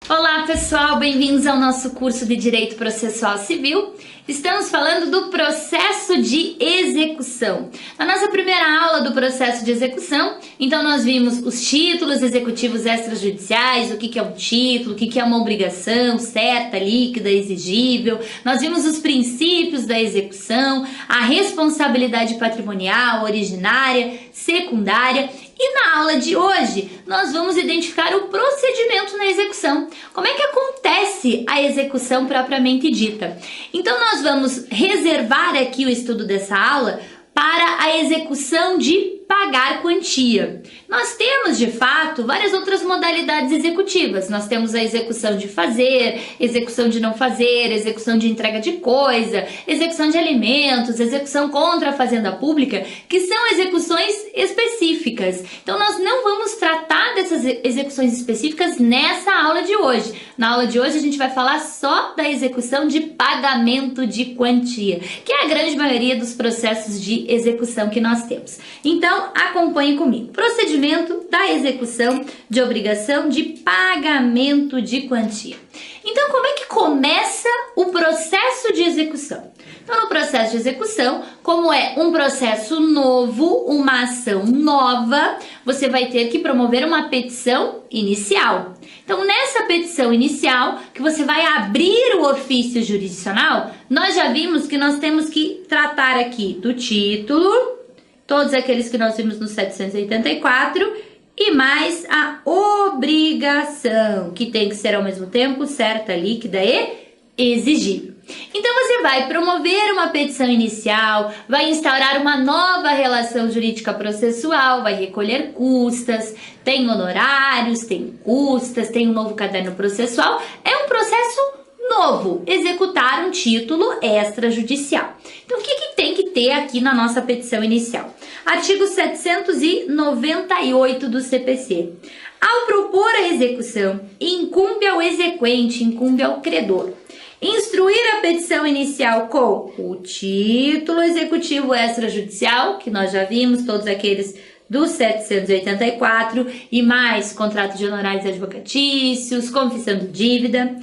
Olá pessoal, bem-vindos ao nosso curso de Direito Processual Civil. Estamos falando do processo de execução. Na nossa primeira aula do processo de execução, então nós vimos os títulos executivos extrajudiciais, o que é um título, o que é uma obrigação certa, líquida, exigível. Nós vimos os princípios da execução, a responsabilidade patrimonial, originária, secundária. E na aula de hoje, nós vamos identificar o procedimento na execução. Como é que acontece a execução propriamente dita? Então, nós vamos reservar aqui o estudo dessa aula para a execução de pagar quantia. Nós temos, de fato, várias outras modalidades executivas. Nós temos a execução de fazer, execução de não fazer, execução de entrega de coisa, execução de alimentos, execução contra a fazenda pública, que são execuções específicas. Então, nós não vamos tratar dessas execuções específicas nessa aula de hoje. Na aula de hoje, a gente vai falar só da execução de pagamento de quantia, que é a grande maioria dos processos de execução que nós temos. Então, acompanhe comigo. Procedimento da execução de obrigação de pagamento de quantia. Então, como é que começa o processo de execução? Então, no processo de execução, como é um processo novo, uma ação nova, você vai ter que promover uma petição inicial. Então, nessa petição inicial, que você vai abrir o ofício jurisdicional, nós já vimos que nós temos que tratar aqui do título, todos aqueles que nós vimos no 784, e mais a obrigação, que tem que ser ao mesmo tempo certa, líquida e exigível. Então você vai promover uma petição inicial, vai instaurar uma nova relação jurídica processual, vai recolher custas, tem honorários, tem custas, tem um novo caderno processual. É um processo novo, executar um título extrajudicial. Então, o que tem que ter aqui na nossa petição inicial? Artigo 798 do CPC. Ao propor a execução, incumbe ao exequente, incumbe ao credor, instruir a petição inicial com o título executivo extrajudicial, que nós já vimos, todos aqueles do 784, e mais contrato de honorários advocatícios, confissão de dívida.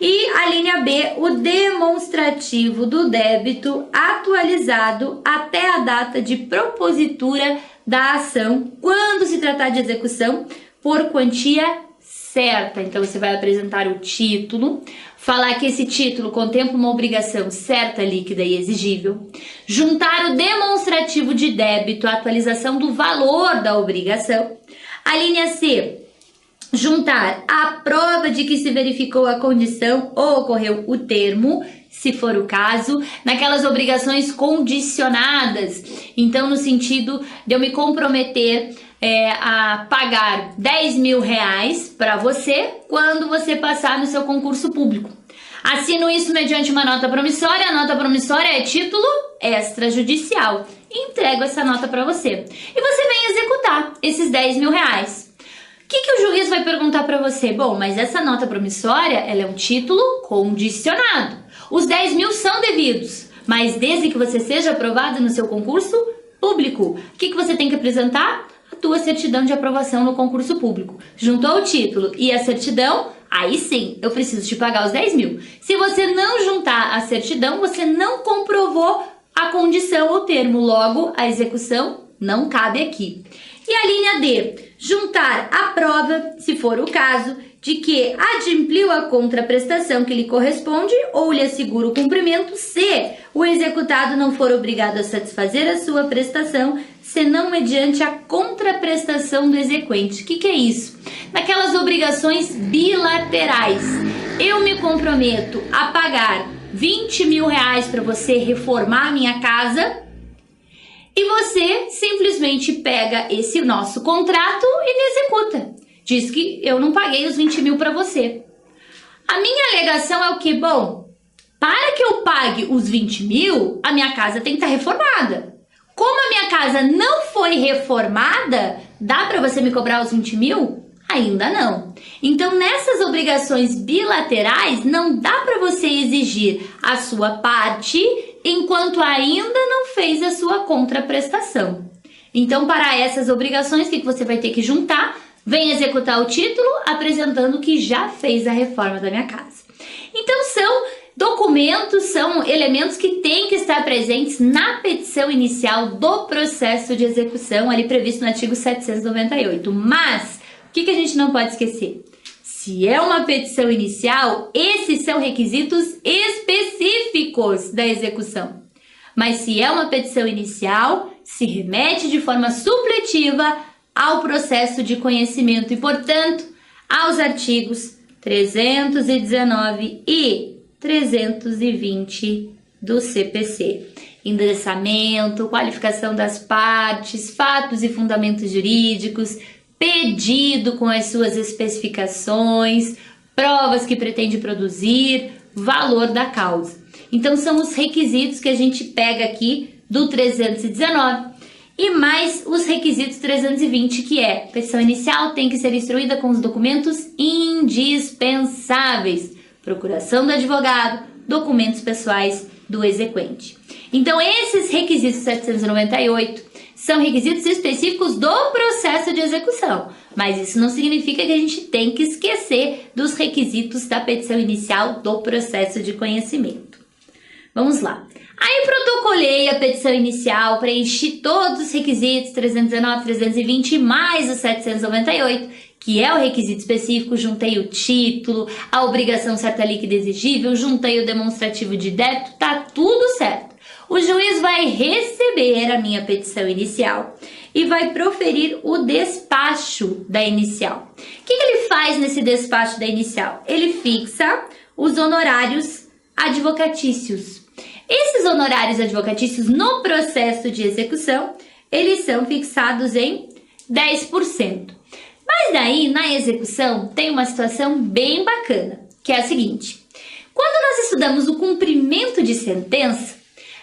E a linha B, o demonstrativo do débito atualizado até a data de propositura da ação, quando se tratar de execução por quantia certa. Então, você vai apresentar o título, falar que esse título contempla uma obrigação certa, líquida e exigível, juntar o demonstrativo de débito, a atualização do valor da obrigação. A linha C, juntar a prova de que se verificou a condição ou ocorreu o termo, se for o caso, naquelas obrigações condicionadas. Então, no sentido de eu me comprometer a pagar 10 mil reais para você quando você passar no seu concurso público. Assino isso mediante uma nota promissória. A nota promissória é título extrajudicial. Entrego essa nota para você. E você vem executar esses 10 mil reais. O que o juiz vai perguntar para você? Bom, mas essa nota promissória, ela é um título condicionado. Os 10 mil são devidos, mas desde que você seja aprovado no seu concurso público. O que você tem que apresentar? A tua certidão de aprovação no concurso público. Juntou o título e a certidão, aí sim, eu preciso te pagar os 10 mil. Se você não juntar a certidão, você não comprovou a condição ou termo, logo a execução não cabe aqui. E a linha D, juntar a prova, se for o caso, de que adimpliu a contraprestação que lhe corresponde ou lhe assegura o cumprimento se o executado não for obrigado a satisfazer a sua prestação, senão mediante a contraprestação do exequente. O que é isso? Naquelas obrigações bilaterais, eu me comprometo a pagar 20 mil reais para você reformar a minha casa, e você simplesmente pega esse nosso contrato e me executa. Diz que eu não paguei os 20 mil para você. A minha alegação é o que? Bom, para que eu pague os 20 mil, a minha casa tem que estar reformada. Como a minha casa não foi reformada, dá para você me cobrar os 20 mil? Ainda não. Então, nessas obrigações bilaterais, não dá para você exigir a sua parte enquanto ainda não fez a sua contraprestação. Então, para essas obrigações, o que você vai ter que juntar? vem executar o título apresentando que já fez a reforma da minha casa. Então são documentos, são elementos que têm que estar presentes na petição inicial do processo de execução, ali previsto no artigo 798. Mas, o que a gente não pode esquecer? Se é uma petição inicial, esses são requisitos específicos da execução. Mas se é uma petição inicial, se remete de forma supletiva ao processo de conhecimento e, portanto, aos artigos 319 e 320 do CPC. Endereçamento, qualificação das partes, fatos e fundamentos jurídicos, pedido com as suas especificações, provas que pretende produzir, valor da causa. Então são os requisitos que a gente pega aqui do 319 e mais os requisitos 320, que é: petição inicial tem que ser instruída com os documentos indispensáveis, procuração do advogado, documentos pessoais do exequente. Então esses requisitos 798 são requisitos específicos do processo de execução, mas isso não significa que a gente tem que esquecer dos requisitos da petição inicial do processo de conhecimento. Vamos lá. Aí protocolei a petição inicial, preenchi todos os requisitos 319, 320 mais o 798, que é o requisito específico, juntei o título, a obrigação certa líquida exigível, juntei o demonstrativo de débito, tá tudo certo. O juiz vai receber a minha petição inicial e vai proferir o despacho da inicial. O que ele faz nesse despacho da inicial? Ele fixa os honorários advocatícios. Esses honorários advocatícios no processo de execução, eles são fixados em 10%. Mas daí, na execução, tem uma situação bem bacana, que é a seguinte: quando nós estudamos o cumprimento de sentença,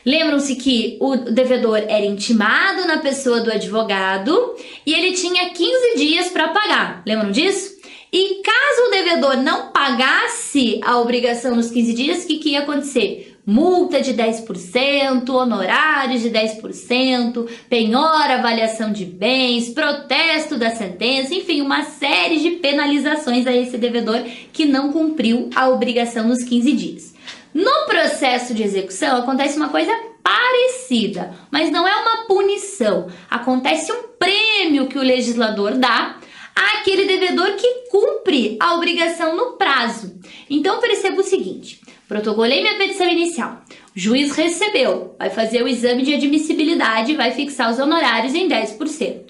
lembram-se que o devedor era intimado na pessoa do advogado e ele tinha 15 dias para pagar. Lembram disso? E caso o devedor não pagasse a obrigação nos 15 dias, o que ia acontecer? Multa de 10%, honorários de 10%, penhora, avaliação de bens, protesto da sentença, enfim, uma série de penalizações a esse devedor que não cumpriu a obrigação nos 15 dias. No processo de execução acontece uma coisa parecida, mas não é uma punição. Acontece um prêmio que o legislador dá àquele devedor que cumpre a obrigação no prazo. Então perceba o seguinte: protocolei minha petição inicial, o juiz recebeu, vai fazer o exame de admissibilidade e vai fixar os honorários em 10%.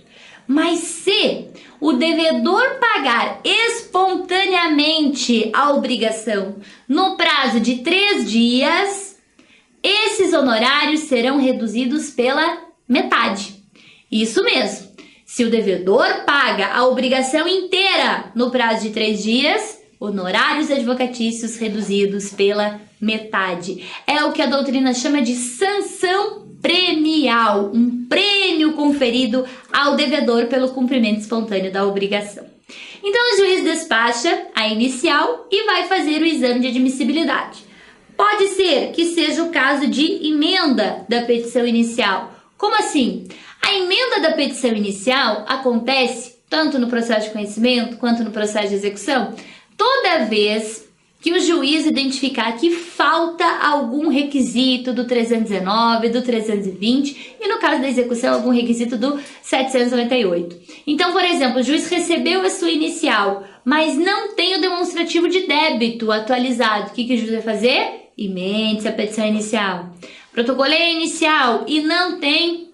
Mas se o devedor pagar espontaneamente a obrigação no prazo de 3 dias, esses honorários serão reduzidos pela metade. Isso mesmo. Se o devedor paga a obrigação inteira no prazo de 3 dias, honorários advocatícios reduzidos pela metade. É o que a doutrina chama de sanção premial, um prêmio conferido ao devedor pelo cumprimento espontâneo da obrigação. Então o juiz despacha a inicial e vai fazer o exame de admissibilidade. Pode ser que seja o caso de emenda da petição inicial. Como assim? A emenda da petição inicial acontece tanto no processo de conhecimento quanto no processo de execução toda vez que o juiz identificar que falta algum requisito do 319, do 320 e, no caso da execução, algum requisito do 798. Então, por exemplo, o juiz recebeu a sua inicial, mas não tem o demonstrativo de débito atualizado. O que o juiz vai fazer? Emende a petição inicial. Protocolei a inicial e não tem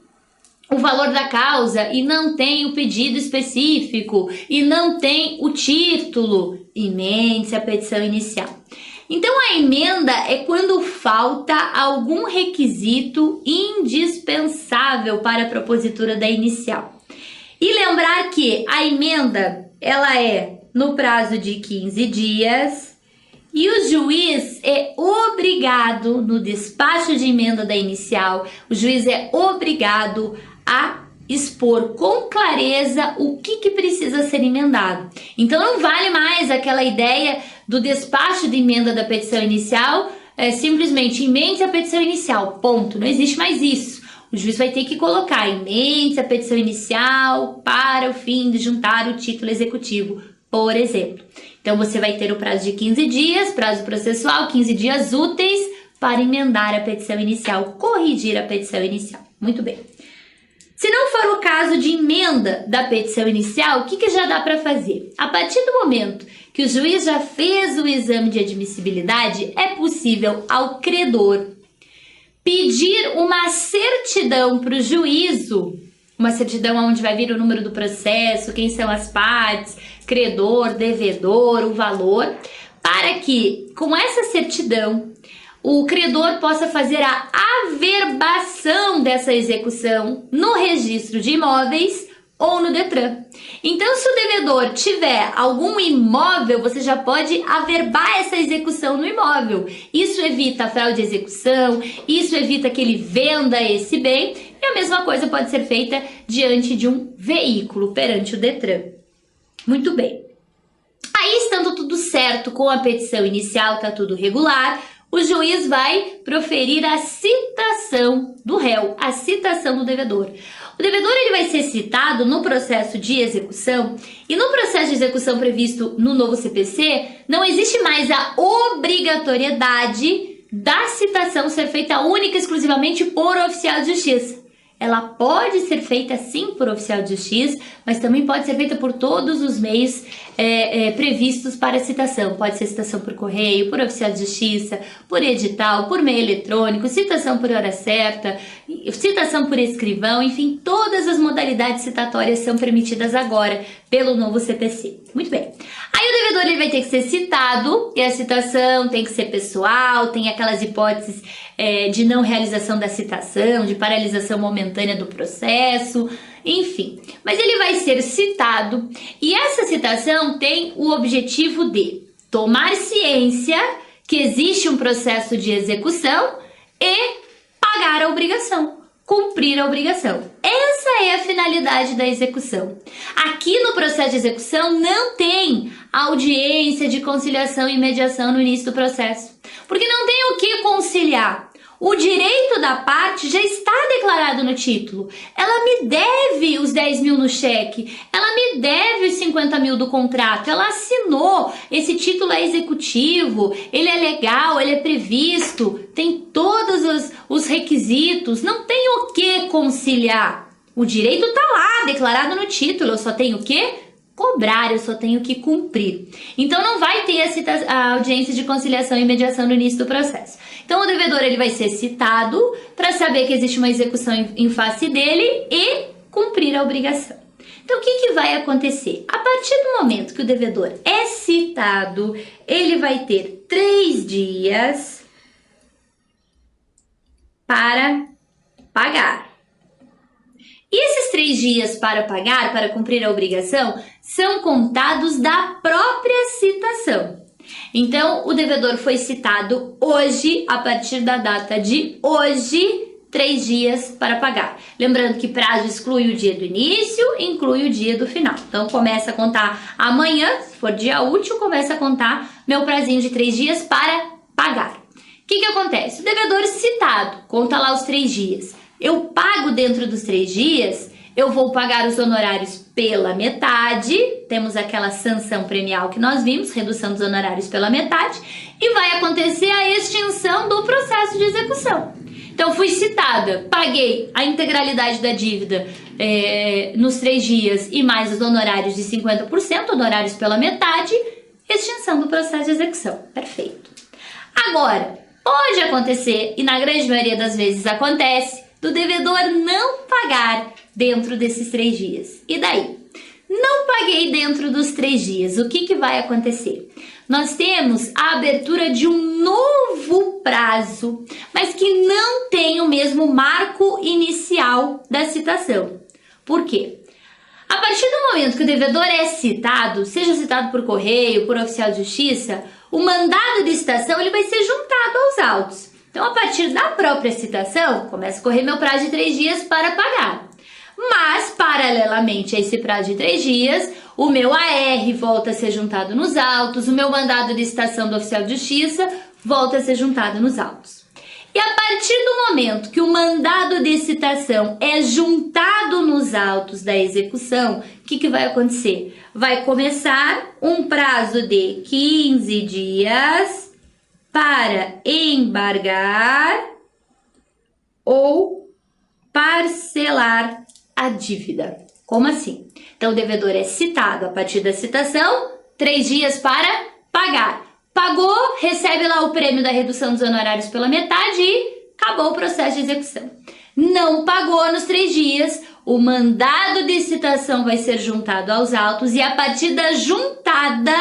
o valor da causa, e não tem o pedido específico, e não tem o título, emende a petição inicial. Então a emenda é quando falta algum requisito indispensável para a propositura da inicial. E lembrar que a emenda, ela é no prazo de 15 dias, e o juiz é obrigado, no despacho de emenda da inicial, o juiz é obrigado a expor com clareza o que precisa ser emendado. Então não vale mais aquela ideia do despacho de emenda da petição inicial, simplesmente emende a petição inicial, ponto. Não existe mais isso. O juiz vai ter que colocar em mente a petição inicial para o fim de juntar o título executivo, por exemplo. Então, você vai ter o prazo de 15 dias, prazo processual, 15 dias úteis para emendar a petição inicial, corrigir a petição inicial. Muito bem. Se não for o caso de emenda da petição inicial, o que já dá para fazer? A partir do momento que o juiz já fez o exame de admissibilidade, é possível ao credor pedir uma certidão para o juízo, uma certidão onde vai vir o número do processo, quem são as partes, credor, devedor, o valor, para que, com essa certidão, o credor possa fazer a averbação dessa execução no registro de imóveis ou no Detran. Então, se o devedor tiver algum imóvel, você já pode averbar essa execução no imóvel. Isso evita a fraude de execução, isso evita que ele venda esse bem, e a mesma coisa pode ser feita diante de um veículo, perante o Detran. Muito bem. Aí, estando tudo certo com a petição inicial, tá tudo regular, o juiz vai proferir a citação do réu, a citação do devedor. O devedor ele vai ser citado no processo de execução, e no processo de execução previsto no novo CPC, não existe mais a obrigatoriedade da citação ser feita única e exclusivamente por oficial de justiça. Ela pode ser feita sim por oficial de justiça, mas também pode ser feita por todos os meios previstos para citação. Pode ser citação por correio, por oficial de justiça, por edital, por meio eletrônico, citação por hora certa, citação por escrivão, enfim, todas as modalidades citatórias são permitidas agora pelo novo CPC. Muito bem. Aí o devedor ele vai ter que ser citado, e a citação tem que ser pessoal, tem aquelas hipóteses de não realização da citação, de paralisação momentânea do processo, enfim. Mas ele vai ser citado, e essa citação tem o objetivo de tomar ciência que existe um processo de execução e pagar a obrigação, cumprir a obrigação. Essa é a finalidade da execução. Aqui no processo de execução não tem audiência de conciliação e mediação no início do processo, porque não tem o que conciliar. O direito da parte já está declarado no título. Ela me deve os 10 mil no cheque, ela me deve os 50 mil do contrato, ela assinou, esse título é executivo, ele é legal, ele é previsto, tem todos os requisitos, não tem o que conciliar. O direito está lá, declarado no título, eu só tenho o quê? Cobrar, eu só tenho que cumprir. Então não vai ter a audiência de conciliação e mediação no início do processo. Então o devedor ele vai ser citado para saber que existe uma execução em face dele e cumprir a obrigação. Então o que vai acontecer? A partir do momento que o devedor é citado, ele vai ter 3 dias para pagar. E esses 3 dias para pagar, para cumprir a obrigação, são contados da própria citação. Então, o devedor foi citado hoje, a partir da data de hoje, 3 dias para pagar. Lembrando que prazo exclui o dia do início, inclui o dia do final. Então, começa a contar amanhã, se for dia útil, começa a contar meu prazinho de 3 dias para pagar. O que acontece? O devedor citado, conta lá os 3 dias. Eu pago dentro dos 3 dias, eu vou pagar os honorários pela metade, temos aquela sanção premial que nós vimos, redução dos honorários pela metade, e vai acontecer a extinção do processo de execução. Então, fui citada, paguei a integralidade da dívida nos 3 dias e mais os honorários de 50%, honorários pela metade, extinção do processo de execução. Perfeito. Agora, pode acontecer, e na grande maioria das vezes acontece, do devedor não pagar dentro desses 3 dias. E daí? Não paguei dentro dos 3 dias. O que vai acontecer? Nós temos a abertura de um novo prazo, mas que não tem o mesmo marco inicial da citação. Por quê? A partir do momento que o devedor é citado, seja citado por correio, por oficial de justiça, o mandado de citação ele vai ser juntado aos autos. Então, a partir da própria citação, começa a correr meu prazo de 3 dias para pagar. Mas, paralelamente a esse prazo de 3 dias, o meu AR volta a ser juntado nos autos, o meu mandado de citação do oficial de justiça volta a ser juntado nos autos. E a partir do momento que o mandado de citação é juntado nos autos da execução, o que vai acontecer? Vai começar um prazo de 15 dias para embargar ou parcelar a dívida. Como assim? Então, o devedor é citado a partir da citação, 3 dias para pagar. Pagou, recebe lá o prêmio da redução dos honorários pela metade e acabou o processo de execução. Não pagou nos 3 dias, o mandado de citação vai ser juntado aos autos e a partir da juntada,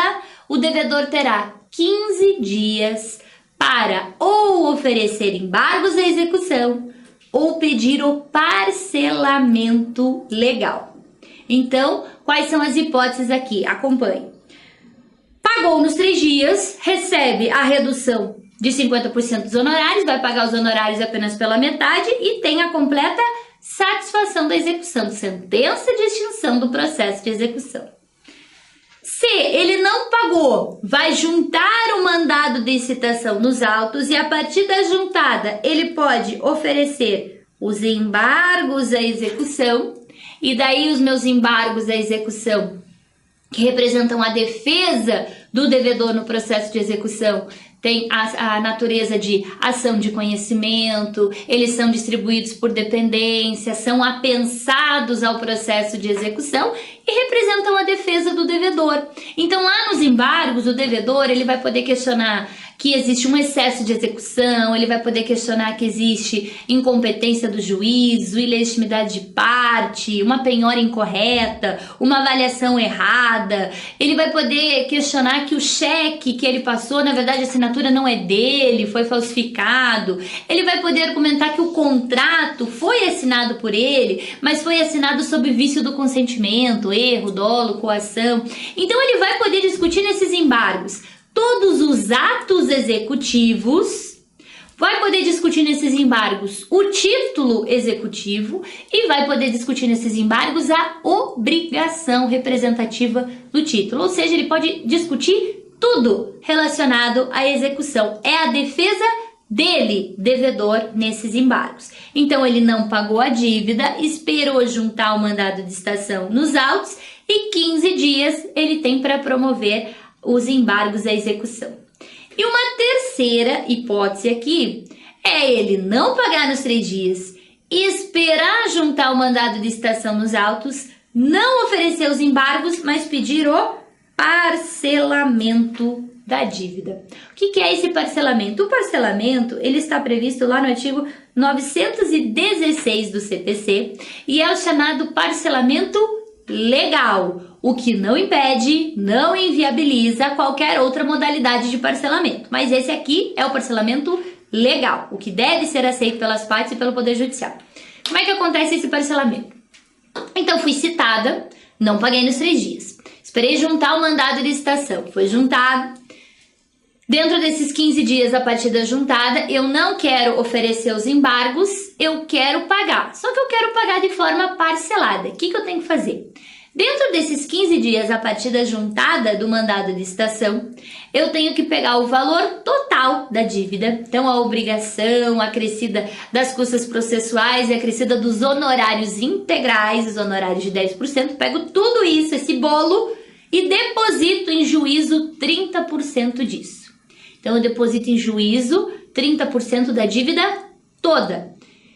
o devedor terá 15 dias para ou oferecer embargos à execução ou pedir o parcelamento legal. Então, quais são as hipóteses aqui? Acompanhe. Pagou nos 3 dias, recebe a redução de 50% dos honorários, vai pagar os honorários apenas pela metade e tem a completa satisfação da execução, sentença de extinção do processo de execução. Se ele não pagou, vai juntar o mandado de citação nos autos e a partir da juntada ele pode oferecer os embargos à execução e daí os meus embargos à execução, que representam a defesa do devedor no processo de execução, tem a natureza de ação de conhecimento, eles são distribuídos por dependência, são apensados ao processo de execução e representam a defesa do devedor. Então, lá nos embargos, o devedor ele vai poder questionar que existe um excesso de execução, ele vai poder questionar que existe incompetência do juízo, ilegitimidade de parte, uma penhora incorreta, uma avaliação errada. Ele vai poder questionar que o cheque que ele passou, na verdade, a assinatura não é dele, foi falsificado. Ele vai poder argumentar que o contrato foi assinado por ele, mas foi assinado sob vício do consentimento, erro, dolo, coação. Então, ele vai poder discutir nesses embargos todos os atos executivos, vai poder discutir nesses embargos o título executivo e vai poder discutir nesses embargos a obrigação representativa do título. Ou seja, ele pode discutir tudo relacionado à execução. É a defesa dele, devedor, nesses embargos. Então, ele não pagou a dívida, esperou juntar o mandado de citação nos autos e 15 dias ele tem para promover os embargos à execução. E uma terceira hipótese aqui é ele não pagar nos 3 dias, esperar juntar o mandado de citação nos autos, não oferecer os embargos, mas pedir o parcelamento da dívida. O que é esse parcelamento? O parcelamento ele está previsto lá no artigo 916 do CPC e é o chamado parcelamento legal, o que não impede, não inviabiliza qualquer outra modalidade de parcelamento. Mas esse aqui é o parcelamento legal, o que deve ser aceito pelas partes e pelo Poder Judiciário. Como é que acontece esse parcelamento? Então, fui citada, não paguei nos 3 dias. Esperei juntar o mandado de citação, foi juntado. Dentro desses 15 dias a partir da juntada, eu não quero oferecer os embargos, eu quero pagar. Só que eu quero pagar de forma parcelada. O que eu tenho que fazer? Dentro desses 15 dias a partir da juntada do mandado de citação, eu tenho que pegar o valor total da dívida. Então, a obrigação acrescida das custas processuais e acrescida dos honorários integrais, os honorários de 10%, pego tudo isso, esse bolo, e deposito em juízo 30% disso. Então, eu deposito em juízo 30% da dívida toda.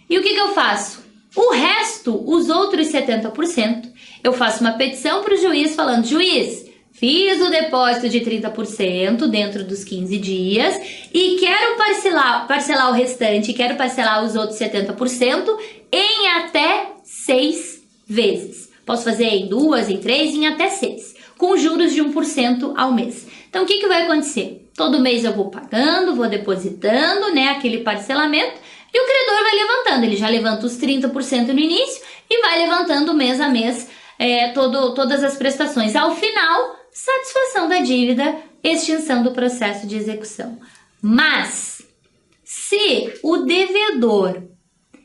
E o que eu faço? O resto, os outros 70%, eu faço uma petição para o juiz falando: juiz, fiz o depósito de 30% dentro dos 15 dias e quero parcelar o restante, quero parcelar os outros 70% em até 6 vezes. Posso fazer em 2, em 3, em até 6, com juros de 1% ao mês. Então, o que vai acontecer? Todo mês eu vou pagando, vou depositando, né, aquele parcelamento, e o credor vai levantando. Ele já levanta os 30% no início e vai levantando mês a mês todas as prestações. Ao final, satisfação da dívida, extinção do processo de execução. Mas, se o devedor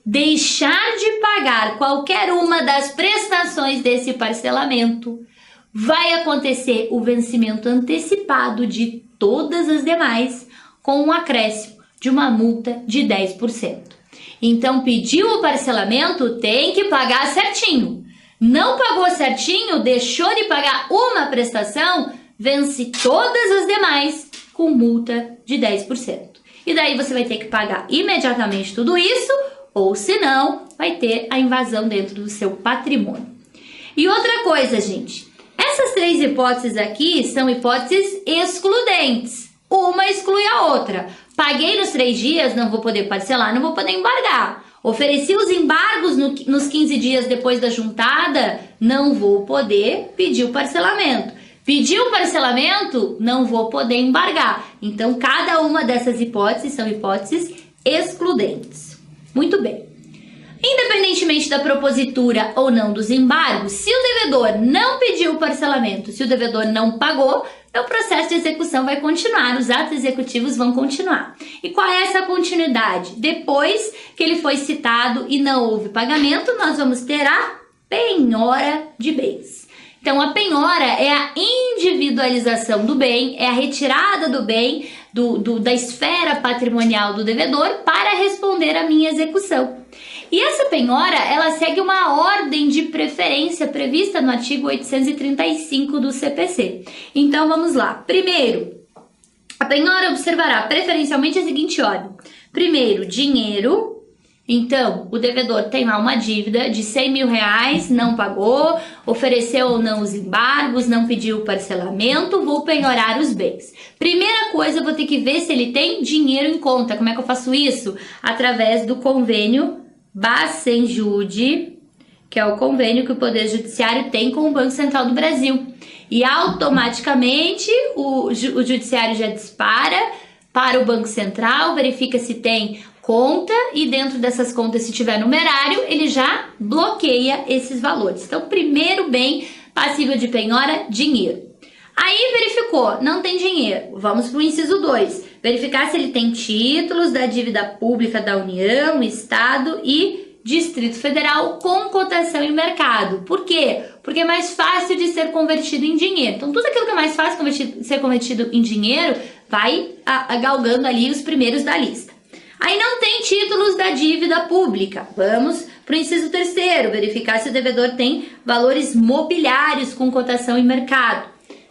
deixar de pagar qualquer uma das prestações desse parcelamento, vai acontecer o vencimento antecipado de todas as demais com um acréscimo de uma multa de 10%. Então, pediu o parcelamento, tem que pagar certinho. Não pagou certinho, deixou de pagar uma prestação, vence todas as demais com multa de 10%. E daí você vai ter que pagar imediatamente tudo isso, ou senão vai ter a invasão dentro do seu patrimônio. E outra coisa, gente, essas 3 hipóteses aqui são hipóteses excludentes. Uma exclui a outra. Paguei nos 3 dias, não vou poder parcelar, não vou poder embargar. Ofereci os embargos nos 15 dias depois da juntada, não vou poder pedir o parcelamento. Pedi o parcelamento, não vou poder embargar. Então, cada uma dessas hipóteses são hipóteses excludentes. Muito bem. Independentemente da propositura ou não dos embargos, se o devedor não pediu o parcelamento, se o devedor não pagou, o processo de execução vai continuar, os atos executivos vão continuar. E qual é essa continuidade? Depois que ele foi citado e não houve pagamento, nós vamos ter a penhora de bens. Então, a penhora é a individualização do bem, é a retirada do bem da esfera patrimonial do devedor para responder à minha execução. E essa penhora, ela segue uma ordem de preferência prevista no artigo 835 do CPC. Então, vamos lá. Primeiro, a penhora observará preferencialmente a seguinte ordem. Primeiro, dinheiro. Então, o devedor tem lá uma dívida de 100 mil reais, não pagou, ofereceu ou não os embargos, não pediu o parcelamento, vou penhorar os bens. Primeira coisa, eu vou ter que ver se ele tem dinheiro em conta. Como é que eu faço isso? Através do convênio Bacenjude, que é o convênio que o Poder Judiciário tem com o Banco Central do Brasil. E automaticamente o Judiciário já dispara para o Banco Central, verifica se tem conta e dentro dessas contas, se tiver numerário, ele já bloqueia esses valores. Então, primeiro bem passível de penhora, dinheiro. Aí verificou, não tem dinheiro. Vamos para o inciso 2. Verificar se ele tem títulos da dívida pública da União, Estado e Distrito Federal com cotação em mercado. Por quê? Porque é mais fácil de ser convertido em dinheiro. Então, tudo aquilo que é mais fácil de ser convertido em dinheiro vai galgando ali os primeiros da lista. Aí não tem títulos da dívida pública. Vamos para o inciso 3º, verificar se o devedor tem valores mobiliários com cotação em mercado.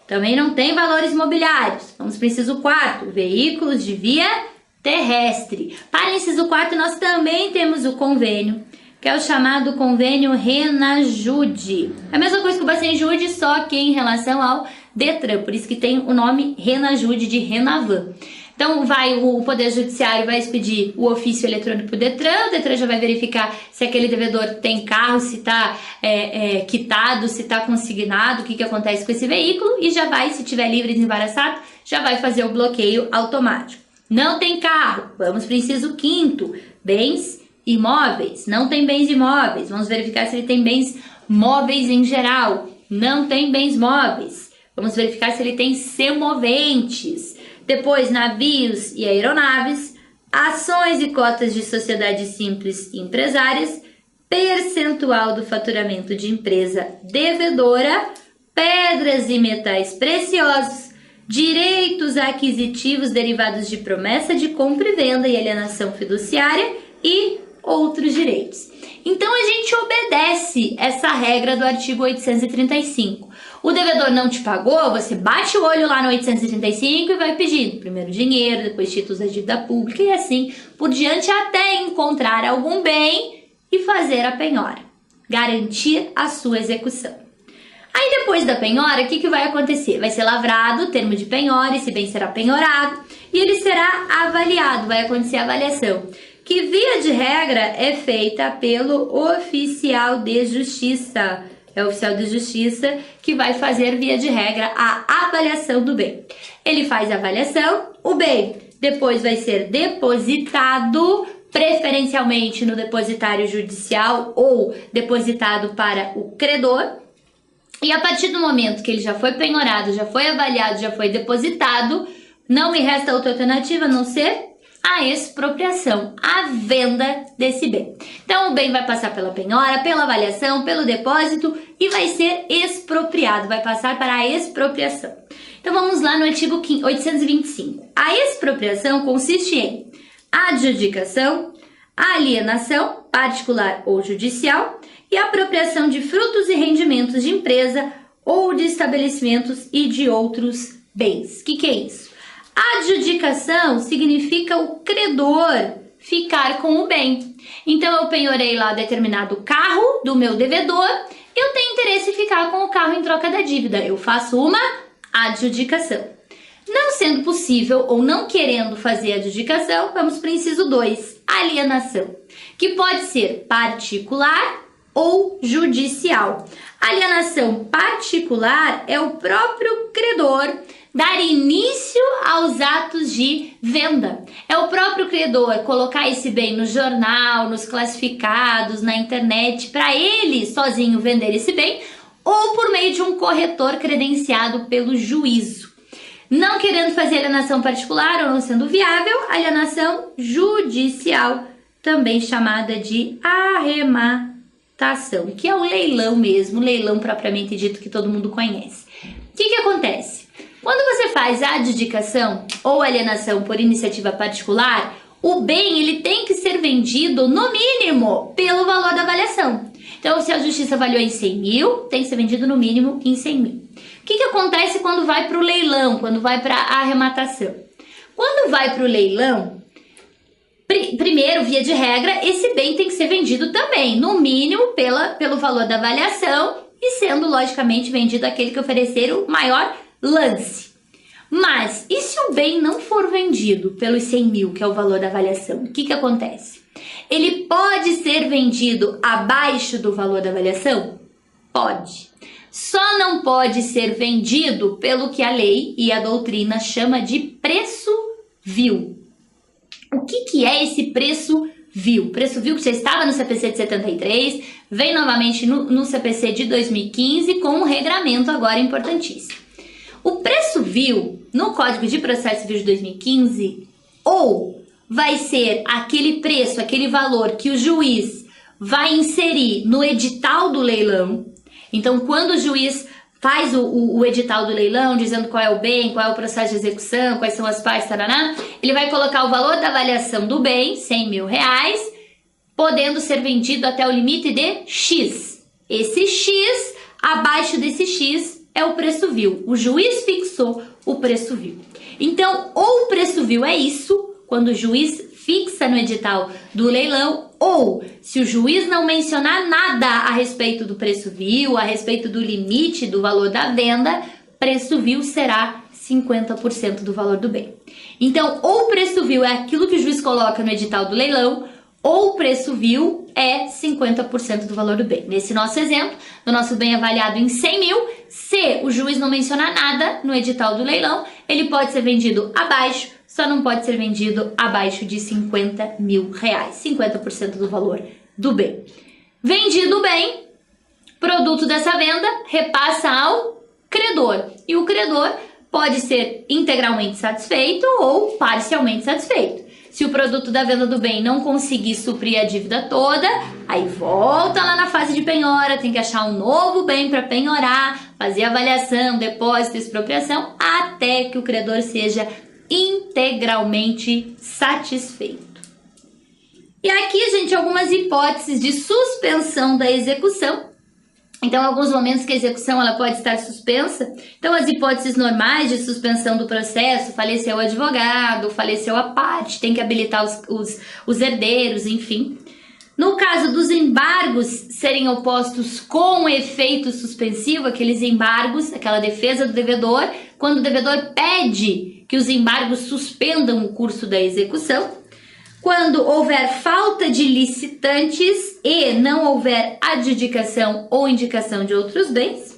Também não tem valores mobiliários. Vamos para o inciso 4º, veículos de via terrestre. Para o inciso 4º, nós também temos o convênio, que é o chamado convênio Renajude. É a mesma coisa que o Bacenjude, só que em relação ao Detran, por isso que tem o nome Renajude de Renavan. Então, o Poder Judiciário vai expedir o ofício eletrônico para o Detran já vai verificar se aquele devedor tem carro, se está quitado, se está consignado, o que acontece com esse veículo, e já vai, se tiver livre e desembaraçado, já vai fazer o bloqueio automático. Não tem carro, vamos para o inciso 5º, bens imóveis. Não tem bens imóveis, vamos verificar se ele tem bens móveis em geral. Não tem bens móveis, vamos verificar se ele tem semoventes. Depois, navios e aeronaves, ações e cotas de sociedades simples e empresárias, percentual do faturamento de empresa devedora, pedras e metais preciosos, direitos aquisitivos derivados de promessa de compra e venda e alienação fiduciária e outros direitos. Então, a gente obedece essa regra do artigo 835. O devedor não te pagou, você bate o olho lá no 835 e vai pedindo primeiro dinheiro, depois títulos da dívida pública e assim por diante até encontrar algum bem e fazer a penhora, garantir a sua execução. Aí depois da penhora, o que vai acontecer? Vai ser lavrado o termo de penhora, esse bem será penhorado e ele será avaliado, vai acontecer a avaliação, que via de regra é feita pelo oficial de justiça. É o oficial de justiça que vai fazer, via de regra, a avaliação do bem. Ele faz a avaliação, o bem depois vai ser depositado, preferencialmente no depositário judicial ou depositado para o credor. E a partir do momento que ele já foi penhorado, já foi avaliado, já foi depositado, não me resta outra alternativa a não ser a expropriação, a venda desse bem. Então, o bem vai passar pela penhora, pela avaliação, pelo depósito e vai ser expropriado, vai passar para a expropriação. Então, vamos lá no artigo 825. A expropriação consiste em adjudicação, alienação, particular ou judicial, e apropriação de frutos e rendimentos de empresa ou de estabelecimentos e de outros bens. O que é isso? Adjudicação significa o credor ficar com o bem. Então, eu penhorei lá determinado carro do meu devedor, eu tenho interesse em ficar com o carro em troca da dívida. Eu faço uma adjudicação. Não sendo possível ou não querendo fazer adjudicação, vamos para o inciso 2, alienação, que pode ser particular ou judicial. Alienação particular é o próprio credor dar início aos atos de venda. É o próprio credor colocar esse bem no jornal, nos classificados, na internet, para ele sozinho vender esse bem, ou por meio de um corretor credenciado pelo juízo. Não querendo fazer alienação particular ou não sendo viável, alienação judicial, também chamada de arrematação, que é o leilão mesmo, leilão propriamente dito que todo mundo conhece. O que acontece? Quando você faz a adjudicação ou alienação por iniciativa particular, o bem ele tem que ser vendido no mínimo pelo valor da avaliação. Então, se a justiça avaliou em 100 mil, tem que ser vendido no mínimo em 100 mil. O que acontece quando vai para o leilão, quando vai para a arrematação? Quando vai para o leilão, primeiro, via de regra, esse bem tem que ser vendido também, no mínimo pelo valor da avaliação e sendo, logicamente, vendido aquele que oferecer o maior lance. Mas, e se o bem não for vendido pelos 100 mil, que é o valor da avaliação? O que acontece? Ele pode ser vendido abaixo do valor da avaliação? Pode. Só não pode ser vendido pelo que a lei e a doutrina chama de preço vil. O que é esse preço vil? Preço vil que já estava no CPC de 73, vem novamente no CPC de 2015 com um regramento agora importantíssimo. O preço vil, no Código de Processo Civil de 2015, ou vai ser aquele preço, aquele valor que o juiz vai inserir no edital do leilão. Então, quando o juiz faz o edital do leilão, dizendo qual é o bem, qual é o processo de execução, quais são as partes, taraná, ele vai colocar o valor da avaliação do bem, 100 mil reais, podendo ser vendido até o limite de X. Esse X, abaixo desse X, é o preço vil. O juiz fixou o preço vil. Então, ou o preço vil é isso, quando o juiz fixa no edital do leilão, ou se o juiz não mencionar nada a respeito do preço vil, a respeito do limite do valor da venda, preço vil será 50% do valor do bem. Então, ou o preço vil é aquilo que o juiz coloca no edital do leilão, ou o preço vil é 50% do valor do bem. Nesse nosso exemplo, no nosso bem avaliado em 100 mil, se o juiz não mencionar nada no edital do leilão, ele pode ser vendido abaixo, só não pode ser vendido abaixo de 50 mil reais, 50% do valor do bem. Vendido o bem, produto dessa venda repassa ao credor, e o credor pode ser integralmente satisfeito ou parcialmente satisfeito. Se o produto da venda do bem não conseguir suprir a dívida toda, aí volta lá na fase de penhora, tem que achar um novo bem para penhorar, fazer avaliação, depósito, expropriação, até que o credor seja integralmente satisfeito. E aqui, gente, algumas hipóteses de suspensão da execução. Então, em alguns momentos que a execução ela pode estar suspensa. Então, as hipóteses normais de suspensão do processo, faleceu o advogado, faleceu a parte, tem que habilitar os herdeiros, enfim. No caso dos embargos serem opostos com efeito suspensivo, aqueles embargos, aquela defesa do devedor, quando o devedor pede que os embargos suspendam o curso da execução. Quando houver falta de licitantes e não houver adjudicação ou indicação de outros bens.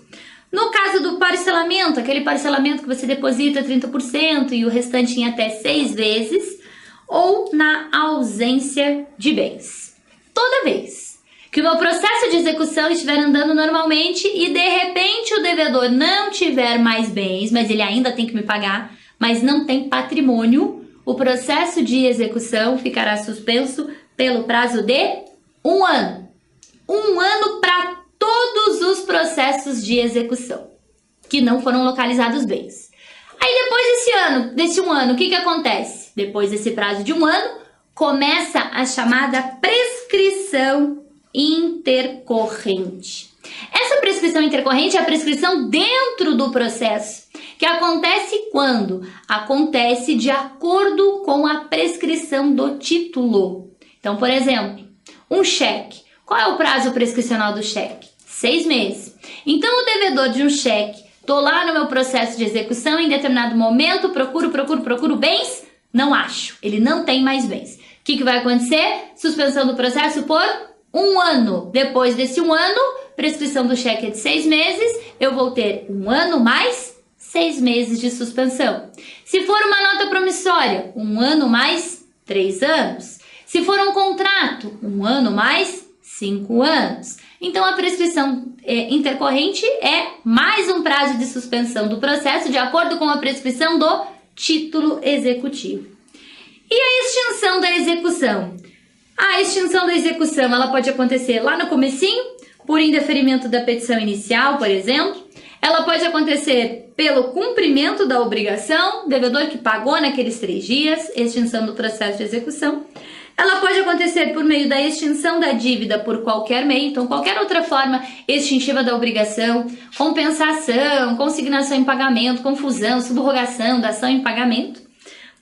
No caso do parcelamento, aquele parcelamento que você deposita 30% e o restante em até 6 vezes. Ou na ausência de bens. Toda vez que o meu processo de execução estiver andando normalmente e de repente o devedor não tiver mais bens, mas ele ainda tem que me pagar, mas não tem patrimônio, o processo de execução ficará suspenso pelo prazo de 1 ano. 1 ano para todos os processos de execução que não foram localizados bens. Aí depois desse 1 ano, o que acontece? Depois desse prazo de 1 ano, começa a chamada prescrição intercorrente. Essa prescrição intercorrente é a prescrição dentro do processo, que acontece quando? Acontece de acordo com a prescrição do título. Então, por exemplo, um cheque. Qual é o prazo prescricional do cheque? 6 meses. Então, o devedor de um cheque, tô lá no meu processo de execução, em determinado momento, procuro bens, não acho. Ele não tem mais bens. O que vai acontecer? Suspensão do processo por 1 ano. Depois desse 1 ano, prescrição do cheque é de 6 meses, eu vou ter 1 ano mais 6 meses de suspensão. Se for uma nota promissória, 1 ano mais 3 anos. Se for um contrato, 1 ano mais 5 anos. Então, a prescrição intercorrente é mais um prazo de suspensão do processo de acordo com a prescrição do título executivo. E a extinção da execução? A extinção da execução ela pode acontecer lá no comecinho, por indeferimento da petição inicial, por exemplo. Ela pode acontecer pelo cumprimento da obrigação, devedor que pagou naqueles 3 dias, extinção do processo de execução. Ela pode acontecer por meio da extinção da dívida por qualquer meio, então qualquer outra forma extintiva da obrigação, compensação, consignação em pagamento, confusão, subrogação, dação em pagamento.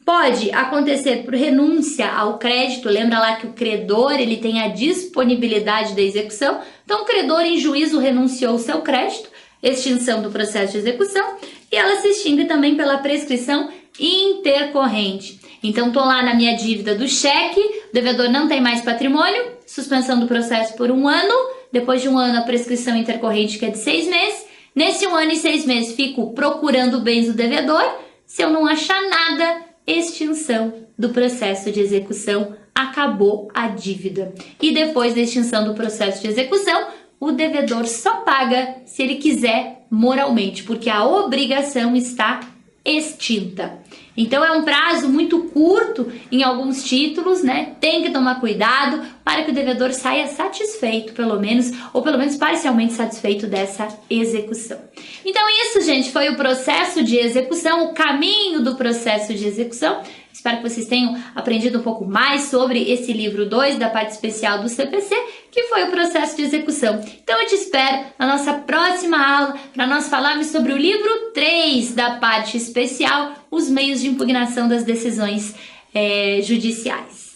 Pode acontecer por renúncia ao crédito, lembra lá que o credor ele tem a disponibilidade da execução, então o credor em juízo renunciou ao seu crédito, extinção do processo de execução, e ela se extingue também pela prescrição intercorrente. Então, tô lá na minha dívida do cheque, o devedor não tem mais patrimônio, suspensão do processo por 1 ano, depois de 1 ano a prescrição intercorrente que é de 6 meses, nesse 1 ano e 6 meses fico procurando bens do devedor, se eu não achar nada, extinção do processo de execução, acabou a dívida. E depois da extinção do processo de execução, o devedor só paga se ele quiser moralmente, porque a obrigação está extinta. Então é um prazo muito curto em alguns títulos, né? Tem que tomar cuidado para que o devedor saia satisfeito, pelo menos, ou pelo menos parcialmente satisfeito dessa execução. Então isso, gente, foi o processo de execução, o caminho do processo de execução. Espero que vocês tenham aprendido um pouco mais sobre esse livro 2 da parte especial do CPC, que foi o processo de execução. Então eu te espero na nossa próxima aula para nós falarmos sobre o livro 3 da parte especial, os meios de impugnação das decisões judiciais.